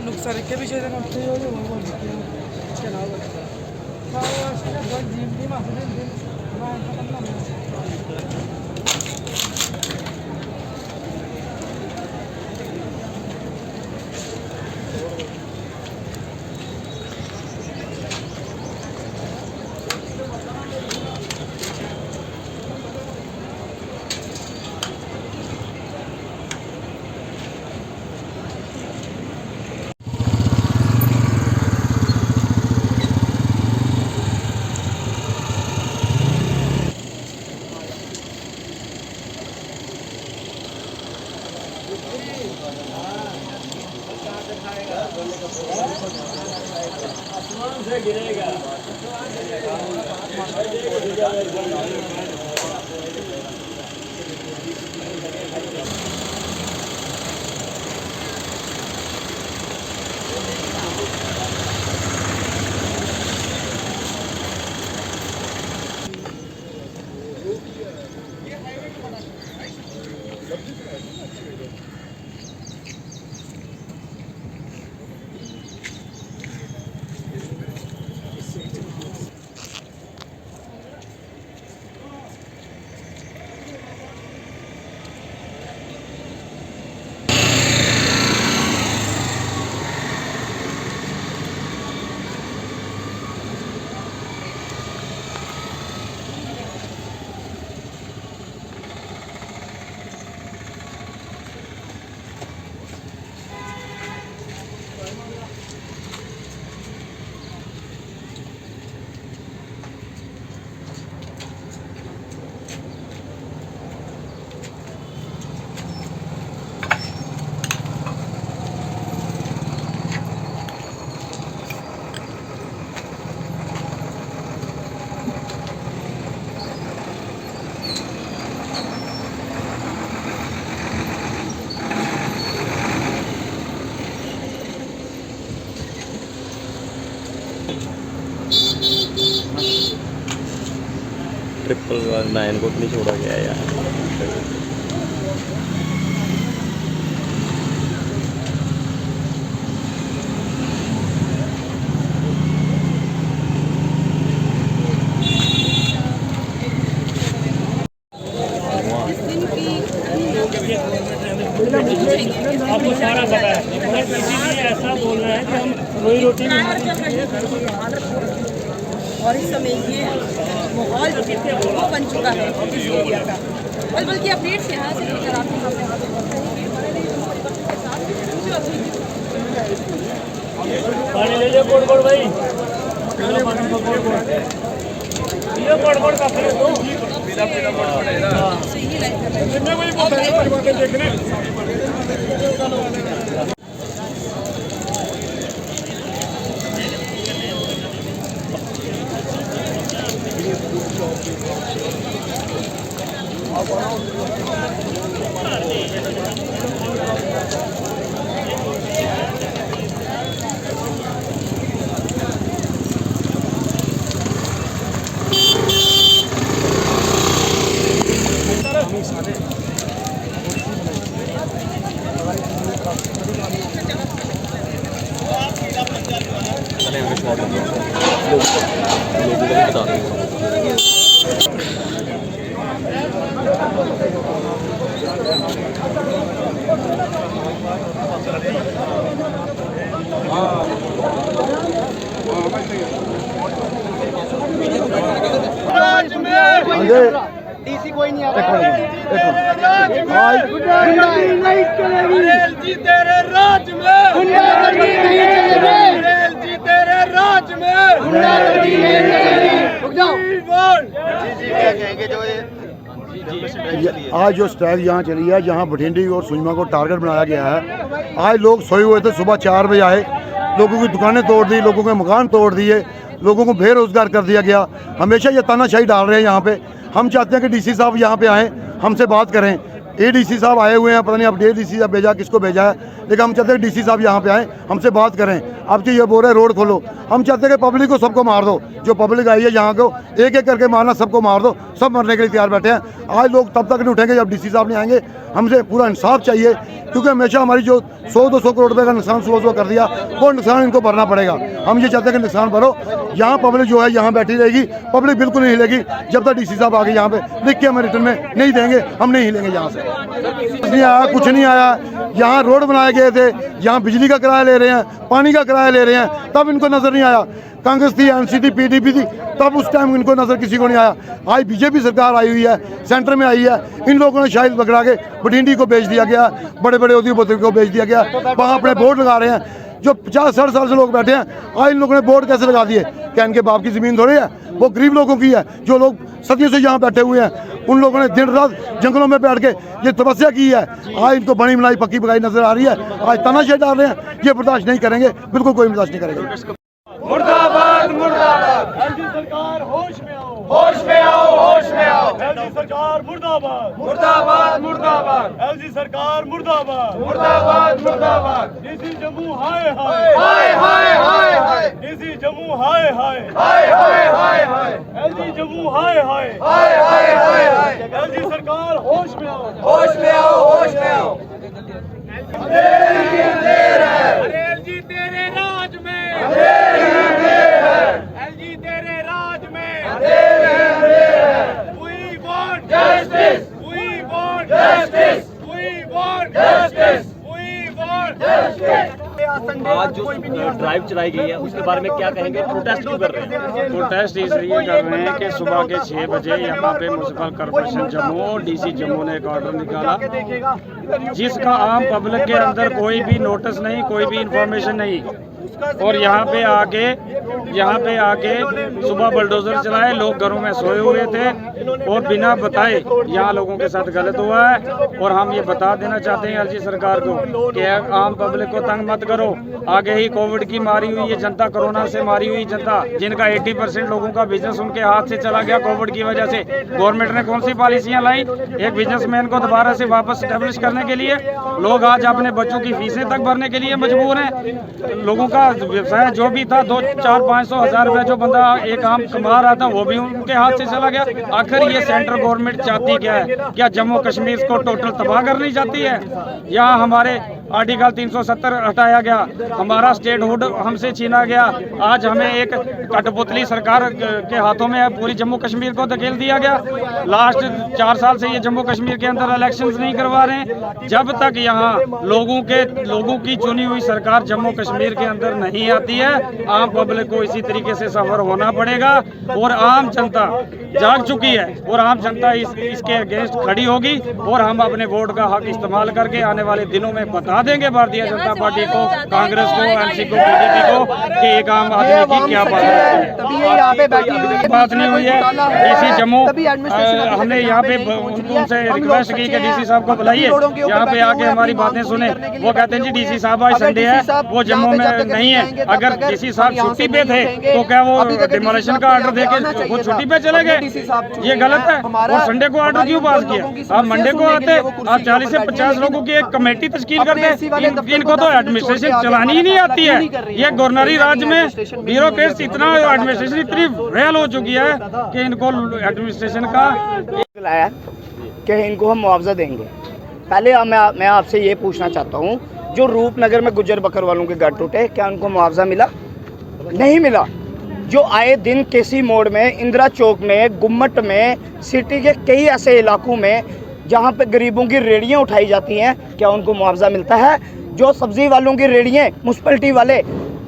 नुकसान के विषय में नोट किया जो वो क्या नाम है वो आशिक बहुत जीवनी मासूम दिन आसमान से गिरेगा। ट्रिपल 9 को नहीं छोड़ा गया यार। आपको सारा पता है, मगर इसीलिए ऐसा बोल रहे हैं कि हम वही रोटी और इस समय ये माहौल वो बन चुका है इस एरिया का। और बल्कि अपडेट्स यहाँ से लेकर आपके पानी ले लो कोड़ कोड़ भाई, ये कोड़ कोड़ का फिर तो कितने कोई बातें देखने डीसी कोई नहीं आता। गुंडागर्दी नहीं चलेगी। रेल जी तेरे राज में गुंडागर्दी नहीं चलेगी। रेल जी तेरे राज में गुंडागर्दी नहीं चलेगी। रुक जाओ। जी क्या कहेंगे जो आज जो स्ट्राइक यहाँ चली है, जहाँ बठिंडी और सुजमा को टारगेट बनाया गया है। आज लोग सोए हुए थे, सुबह 4 बजे आए, लोगों की दुकानें तोड़ दी, लोगों के मकान तोड़ दिए, लोगों को बेरोजगार कर दिया गया। हमेशा ये तानाशाही डाल रहे हैं यहाँ पे। हम चाहते हैं कि डीसी साहब यहाँ पे आएँ, हमसे बात करें। एडीसी साहब आए हुए हैं, पता नहीं अब एडीसी साहब भेजा किसको भेजा है, लेकिन हम चाहते हैं डीसी साहब यहाँ पे आए, हमसे बात करें। अब जो ये बोल रहे रोड खोलो, हम चाहते हैं कि पब्लिक को सबको मार दो, जो पब्लिक आई है यहाँ को एक एक करके मारना, सबको मार दो, सब मरने के लिए तैयार बैठे हैं। आज लोग तब तक नहीं उठेंगे जब डीसी साहब नहीं आएंगे। हमसे पूरा इंसाफ चाहिए, क्योंकि हमेशा हमारी जो 100-200 करोड़ रुपए का नुकसान सुबह कर दिया, वो नुकसान इनको भरना पड़ेगा। हम ये चाहते हैं कि नुकसान भरो। यहाँ पब्लिक जो है यहाँ बैठी रहेगी, पब्लिक बिल्कुल नहीं हिलेगी जब तक डीसी साहब आके यहाँ पे लिख के हमें रिटर्न में नहीं देंगे, हम नहीं हिलेंगे यहाँ से। कुछ नहीं आया, कुछ नहीं आया। यहाँ रोड बनाए गए थे, यहाँ बिजली का किराया ले रहे हैं, पानी का किराया ले रहे हैं, तब इनको नजर नहीं आया। कांग्रेस थी, एनसीपी, पीडीपी थी, तब उस टाइम इनको नजर किसी को नहीं आया। आज बीजेपी सरकार आई हुई है, सेंटर में आई है, इन लोगों ने शायद पकड़ा के बठिंडी को बेच दिया गया, बड़े बड़े उद्योगपतियों को बेच दिया गया, वहाँ अपने बोर्ड लगा रहे हैं। जो 50-60 साल से लोग बैठे हैं, आज इन लोगों ने बोर्ड कैसे लगा दिए? क्या इनके बाप की ज़मीन थोड़ी है? वो गरीब लोगों की है, जो लोग सदियों से यहाँ बैठे हुए हैं। उन लोगों ने दिन रात जंगलों में बैठ के ये तपस्या की है। आज इनको बनी बनाई पक्की पकाई नजर आ रही है, आज तानाशाही डाल रहे हैं। ये बर्दाश्त नहीं करेंगे, बिल्कुल कोई बर्दाश्त नहीं करेंगे। मुर्दाबाद मुर्दाबाद, एलजी सरकार होश में आओ, होश में आओ, होश में आओ। एलजी सरकार मुर्दाबाद, मुर्दाबाद मुर्दाबाद, एलजी सरकार मुर्दाबाद, मुर्दाबाद मुर्दाबाद। डीसी जम्मू हाय हाय, हाय हाय हाय हाय। डीसी जम्मू हाय हाय, हाय हाय हाय हाय। एलजी जम्मू हाय हाय, हाय हाय हाय हाय। एलजी सरकार होश में आओ, होश में आओ, होश में आओ। एलजी तेरे राज में, एलजी तेरे राज में, we want justice, we want justice, we want justice, we want justice। आज जो ड्राइव चलाई गई है उसके बारे में क्या कहेंगे? प्रोटेस्ट क्यों कर रहे हैं? प्रोटेस्ट इसलिए कर रहे हैं कि सुबह के 6 बजे यहाँ पे म्यूनसिपल कॉर्पोरेशन जम्मू और डीसी जम्मू ने एक ऑर्डर निकाला, जिसका आम पब्लिक के अंदर कोई भी नोटिस नहीं, कोई भी इंफॉर्मेशन नहीं, और यहाँ पे आके सुबह बुलडोजर चलाए, लोग घरों में सोए हुए थे और बिना बताए यहाँ लोगों के साथ गलत हुआ है। और हम ये बता देना चाहते हैं एलजी सरकार को कि आम पब्लिक को तंग मत करो। आगे ही कोविड की मारी हुई ये जनता, कोरोना से मारी हुई जनता, जिनका 80% लोगों का बिजनेस उनके हाथ से चला गया कोविड की वजह से। गवर्नमेंट ने कौन सी पॉलिसियाँ लाई एक बिजनेसमैन को दोबारा से वापस स्टैब्लिश करने के लिए? लोग आज अपने बच्चों की फीसें तक भरने के लिए मजबूर हैं। लोगों का व्यवसाय जो भी था 200-400-500 रुपए जो बंदा एक आम कमा रहा था वो भी उनके हाथ से चला गया। आखिर ये सेंट्रल गवर्नमेंट चाहती क्या है? क्या जम्मू कश्मीर को टोटल तबाह करनी चाहती है? यहाँ हमारे आर्टिकल 370 हटाया गया, हमारा स्टेटहुड हमसे छीना गया। आज हमें एक कठपुतली सरकार के हाथों में पूरी जम्मू कश्मीर को धकेल दिया गया। लास्ट 4 साल से ये जम्मू कश्मीर के अंदर इलेक्शंस नहीं करवा रहे हैं। जब तक यहाँ लोगों की चुनी हुई सरकार जम्मू कश्मीर के अंदर नहीं आती है, आम पब्लिक को इसी तरीके से सफर होना पड़ेगा। और आम जनता जाग चुकी है और आम जनता इसके अगेंस्ट खड़ी होगी और हम अपने वोट का हक इस्तेमाल करके आने वाले दिनों में बता देंगे भारतीय जनता पार्टी को, कांग्रेस को, एनसी को, बीजेपी को कि एक आम आदमी की क्या बात नहीं हुई है। डीसी जम्मू हमने यहाँ पे उनसे रिक्वेस्ट की कि डीसी साहब को बुलाइए, यहाँ पे आके हमारी बातें सुने। वो कहते हैं जी डीसी साहब आज संडे है, वो जम्मू में नहीं है। अगर डीसी साहब छुट्टी पे थे तो क्या वो डिमोलिशन का ऑर्डर देके वो छुट्टी पे चले गए? ये गलत है। और संडे को ऑर्डर क्यों पास किया? आप मंडे को आते, आप 40 से 50 लोगों की एक कमेटी तश्कील करते। इनको तो एडमिनिस्ट्रेशन चलानी ही नहीं आती है। ये गवर्नरी राज्य में ब्यूरोक्रेट्स इतना, एडमिनिस्ट्रेशन इतनी फेल हो चुकी है कि इनको एडमिनिस्ट्रेशन का लाया कि इनको हम मुआवजा देंगे। पहले मैं आपसे ये पूछना चाहता हूँ, जो रूपनगर में गुज्जर बकर वालों के घर टूटे, क्या उनको मुआवजा मिला? नहीं मिला। जो आए दिन केसी मोड़ में, इंदिरा चौक में, गुम्मट में, सिटी के कई ऐसे इलाकों में जहाँ पे गरीबों की रेड़ियाँ उठाई जाती हैं, क्या उनको मुआवजा मिलता है? जो सब्जी वालों की रेड़ियाँ, म्यूनसिपलिटी वाले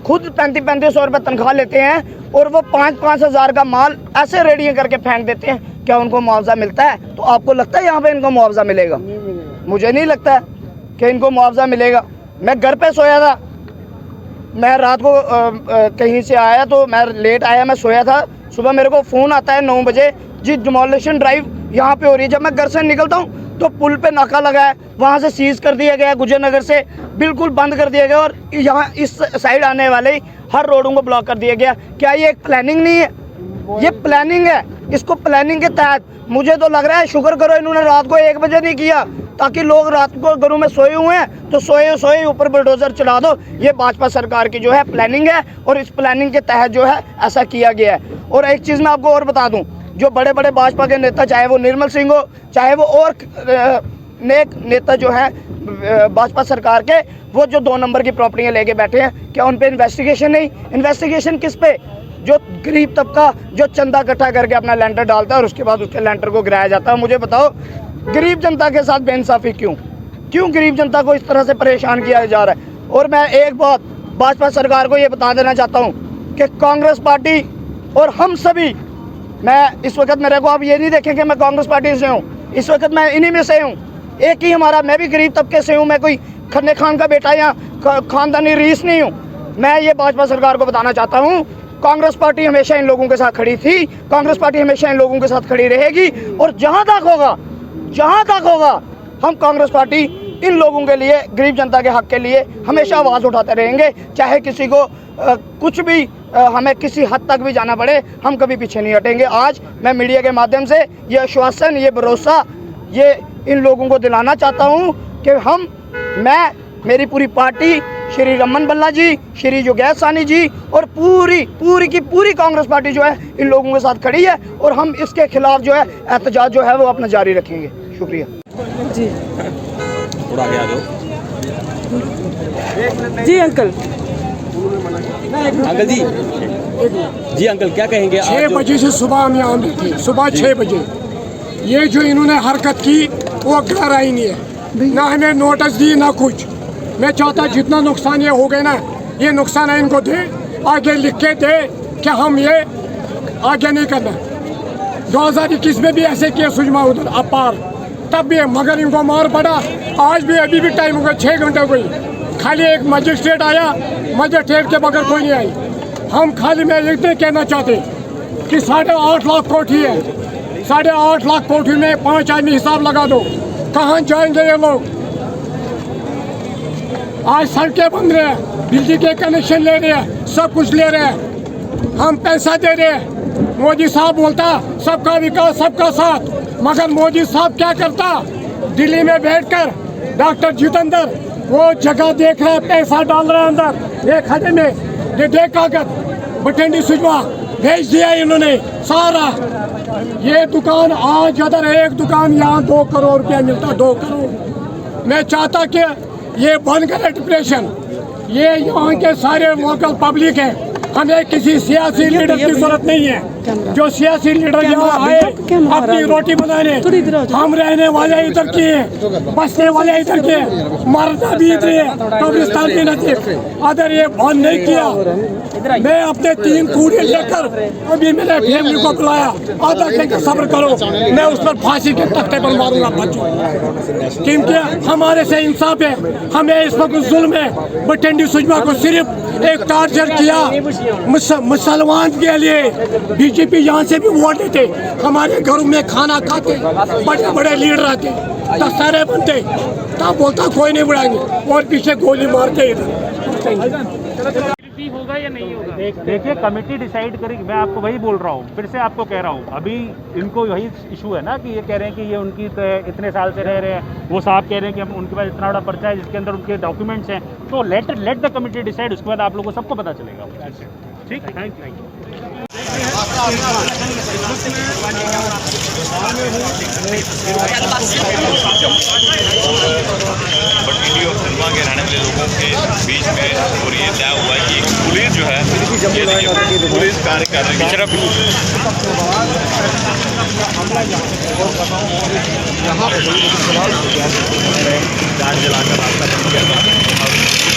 खुद 3500 रुपये तनख्वाह लेते हैं और वो 5-5 हज़ार का माल ऐसे रेड़ियाँ करके फेंक देते हैं, क्या उनको मुआवजा मिलता है? तो आपको लगता है यहाँ पे इनको मुआवजा मिलेगा? मुझे नहीं लगता है कि इनको मुआवजा मिलेगा। मैं घर पे सोया था, मैं रात को कहीं से आया तो मैं लेट आया, मैं सोया था। सुबह मेरे को फ़ोन आता है 9 बजे, जी डिमोलिशन ड्राइव यहाँ पे हो रही है। जब मैं घर से निकलता हूँ तो पुल पे नाका लगा है, वहाँ से सीज कर दिया गया, गुजर नगर से बिल्कुल बंद कर दिया गया और यहाँ इस साइड आने वाले हर रोडों को ब्लॉक कर दिया गया। क्या ये एक प्लानिंग नहीं है? ये प्लानिंग है। इसको प्लानिंग के तहत मुझे तो लग रहा है, शुक्र करो इन्होंने रात को 1 बजे नहीं किया, ताकि लोग रात को घरों में सोए हुए हैं तो सोए ऊपर बुलडोज़र चला दो। ये भाजपा सरकार की जो है प्लानिंग है और इस प्लानिंग के तहत जो है ऐसा किया गया है। और एक चीज़ मैं आपको और बता दूं, जो बड़े बड़े भाजपा के नेता, चाहे वो निर्मल सिंह हो, चाहे वो और नेक नेता जो है भाजपा सरकार के, वो जो 2 नंबर की प्रॉपर्टियाँ लेके बैठे हैं, क्या उन पर इन्वेस्टिगेशन नहीं? इन्वेस्टिगेशन किस पे? जो गरीब तबका जो चंदा इकट्ठा करके अपना लेंटर डालता है और उसके बाद उसके लेंटर को गिराया जाता है। मुझे बताओ, गरीब जनता के साथ बेइंसाफी क्यों गरीब जनता को इस तरह से परेशान किया जा रहा है? और मैं एक बात भाजपा सरकार को ये बता देना चाहता हूँ कि कांग्रेस पार्टी और हम सभी, मैं इस वक्त, मेरे को आप ये नहीं देखें कि मैं कांग्रेस पार्टी से हूँ, इस वक्त मैं इन्हीं में से हूँ। एक ही हमारा, मैं भी गरीब तबके से हूँ, मैं कोई खन्ने खान का बेटा या खानदानी रीस नहीं हूँ। मैं ये भाजपा सरकार को बताना चाहता हूँ, कांग्रेस पार्टी हमेशा इन लोगों के साथ खड़ी थी, कांग्रेस पार्टी हमेशा इन लोगों के साथ खड़ी रहेगी और जहाँ तक होगा हम कांग्रेस पार्टी इन लोगों के लिए, गरीब जनता के हक के लिए हमेशा आवाज़ उठाते रहेंगे। चाहे किसी को कुछ भी हमें किसी हद तक भी जाना पड़े, हम कभी पीछे नहीं हटेंगे। आज मैं मीडिया के माध्यम से ये आश्वासन, ये भरोसा, ये इन लोगों को दिलाना चाहता हूँ कि मेरी पूरी पार्टी, श्री रमन बल्ला जी, श्री योगेश सानी जी और पूरी कांग्रेस पार्टी जो है इन लोगों के साथ खड़ी है और हम इसके खिलाफ जो है एहतजाज जो है वो अपना जारी रखेंगे। शुक्रिया जी थोड़ा आगे आ जाओ। जी अंकल जी अंकल क्या कहेंगे? 6 बजे से सुबह हम यहाँ आए थे, सुबह 6 बजे। ये जो इन्होंने हरकत की वो घर आई नहीं है, ना हमें नोटिस दी ना कुछ। मैं चाहता जितना नुकसान ये हो गए ना, ये नुकसान है इनको दे, आगे लिख के दे कि हम ये आगे नहीं करना। 2021 में भी ऐसे किए सुजमा उधर अपार, तब भी, मगर इनको मार पड़ा। आज भी अभी भी टाइम हो गया, 6 घंटे हो गई, खाली एक मजिस्ट्रेट आया, मजिस्ट्रेट के बगैर कोई नहीं आई। हम खाली मैं इतने कहना चाहते कि 8.5 लाख कोठी है, 8.5 लाख कोठी में 5 आदमी हिसाब लगा दो, कहाँ जाएंगे ये लोग? आज सड़कें बंद रहे हैं, बिजली के कनेक्शन ले रहे हैं, सब कुछ ले रहे हैं, हम पैसा दे रहे हैं। मोदी साहब बोलता सबका विकास सबका साथ, मगर मोदी साहब क्या करता? दिल्ली में बैठकर डॉक्टर जितेंद्र वो जगह देख रहे हैं, पैसा डाल रहे हैं अंदर एक खाते में, ये देख कागज बठिंडी सुजमा भेज दिया इन्होंने सारा। ये दुकान आज अगर एक दुकान यहाँ 2 करोड़ रुपया मिलता, 2 करोड़। मैं चाहता कि ये बंद करे डिप्रेशन। ये यहाँ के सारे लोकल पब्लिक है, हमें किसी सियासी लीडर की जरूरत नहीं है। जो सियासी लीडर यहाँ आए अपनी रोटी बनाने, हम रहने वाले इधर के हैं, बसने वाले इधर के हैं, मरना भी इधर है, कब्रिस्तान भी नजदीक। अगर ये बंद नहीं किया, मैं अपने 3 कूड़े लेकर अभी मेरे फैमिली को बुलाया, आधा घंटा सब्र करो, मैं उस पर फांसी के तख्ते पर मारूंगा बच्चों, क्योंकि हमारे से इंसाफ है। हमें इस वक्त जुल्म है। बठिंडी सुजमा को सिर्फ एक टार्चर किया मुसलमान के लिए। बीजेपी यहाँ से भी वोट देते, हमारे घरों में खाना खाते, बड़े बड़े लीडर आते, दस्तारे बनते, तब बोलता कोई नहीं बढ़ाएंगे और पीछे गोली मारते इधर। होगा या नहीं होगा? देखिए कमेटी डिसाइड करेगी। मैं आपको वही बोल रहा हूँ, फिर से आपको कह रहा हूँ, अभी इनको वही इशू है ना कि ये कह रहे हैं कि ये उनकी इतने साल से रह रहे हैं, वो साहब कह रहे हैं कि हम उनके पास इतना बड़ा पर्चा है जिसके अंदर उनके डॉक्यूमेंट्स हैं। तो लेट द कमेटी डिसाइड, उसके बाद आप लोगों को सबको पता चलेगा। ठीक है, थैंक यू। बठिंडी और खंडवा के रहने वाले लोगों के बीच में और ये तय हुआ है कि पुलिस जो है ये देखिए पुलिस कार्य कर रही है। यहाँ जलाकर रास्ता बंद किया था।